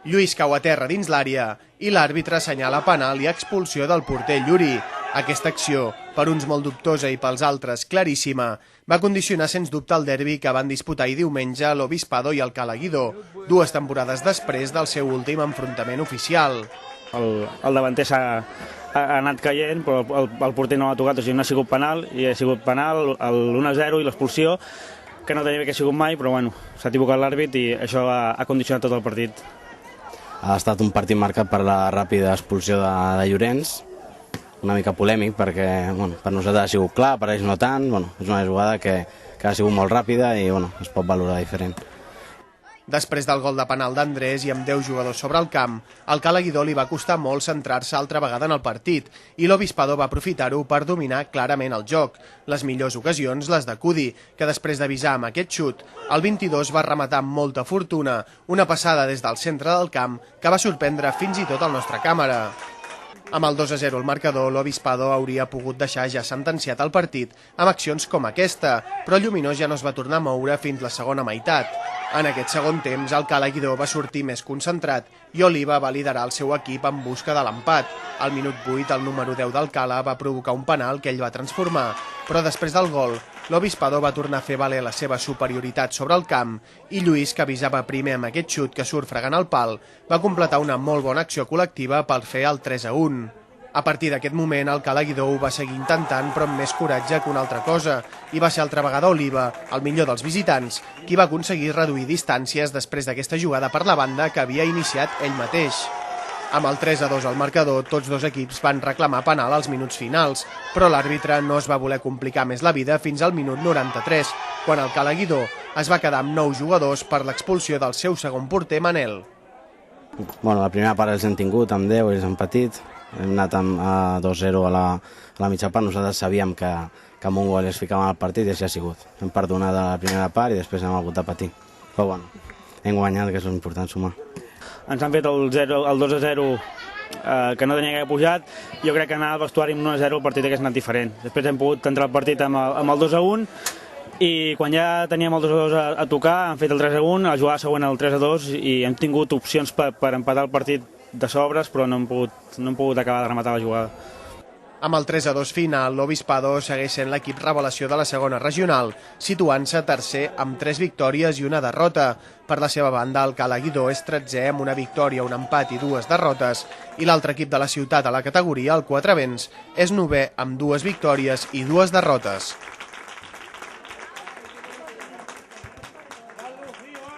Lluís cau a terra dins l'àrea i l'àrbitre assenyala penal i expulsió del porter Lluri. Aquesta acció, per uns molt dubtosa i pels altres claríssima, va condicionar sens dubte el derbi que van disputar ahir diumenge l'Obispado i el Cala Guidó, 2 temporades després del seu últim enfrontament oficial. El davanter s'ha anat caient, però el porter no ha tocat, o sigui, no ha sigut penal, i ha sigut penal l'1-0 i l'expulsió, que no tenia que ha sigut mai, però bueno, s'ha equivocat l'àrbit i això ha condicionat tot el partit. Ha estat un partit marcat per la ràpida expulsió de Llorenç, una mica polèmic perquè per nosaltres ha sigut clar, per ells no tant, és una jugada que ha sigut molt ràpida i es pot valorar diferent. Després del gol de penal d'Andrés i amb 10 jugadors sobre el camp, al Cala Guidó li va costar molt centrar-se altra vegada en el partit i l'Obispado va aprofitar-ho per dominar clarament el joc. Les millors ocasions les de Cudi, que després d'avisar amb aquest xut, el 22 va rematar amb molta fortuna, una passada des del centre del camp que va sorprendre fins i tot el nostre càmera. Amb el 2-0 al marcador, l'Obispado hauria pogut deixar ja sentenciat el partit amb accions com aquesta, però el Lluminós ja no es va tornar a moure fins la segona meitat. En aquest segon temps, el Cala Guidó va sortir més concentrat i Oliva va liderar el seu equip en busca de l'empat. Al minut 8, el número 10 del Cala va provocar un penal que ell va transformar, però després del gol, l'Obispado va tornar a fer valer la seva superioritat sobre el camp i Lluís, que avisava primer amb aquest xut que surt fregant el pal, va completar una molt bona acció col·lectiva per fer el 3-1. A partir d'aquest moment, el Cala Guidó ho va seguir intentant, però amb més coratge que una altra cosa, i va ser altra vegada Oliva, el millor dels visitants, qui va aconseguir reduir distàncies després d'aquesta jugada per la banda que havia iniciat ell mateix. Amb el 3-2 al marcador, tots dos equips van reclamar penal als minuts finals, però l'àrbitre no es va voler complicar més la vida fins al minut 93, quan el Cala Guidó es va quedar amb 9 jugadors per l'expulsió del seu segon porter, Manel. La primera part els hem tingut amb 10, ells han patit. Hem anat a 2-0 a la mitja part, nosaltres sabíem que amb un gol es ficaven al partit i així ha sigut. Hem perdonat a la primera part i després hem hagut de patir. Però hem guanyat, que és important sumar. Ens han fet el 2-0 que no tenia que haver pujat. Jo crec que anar al vestuari amb 1-0 el partit hagués anat diferent. Després hem pogut entrar al partit amb el 2-1 i quan ja teníem el 2-2 a tocar han fet el 3-1, a la jugada següent el 3-2 i hem tingut opcions per empatar el partit de sobres, però no hem pogut acabar de rematar la jugada. Amb el 3-2 final, l'Obispado segueix sent l'equip revelació de la segona regional, situant-se tercer amb 3 victòries i una derrota. Per la seva banda, el Cala Guidó és 13è amb una victòria, un empat i 2 derrotes, i l'altre equip de la ciutat a la categoria, el Quatre Vents, és 9è amb 2 victòries i 2 derrotes.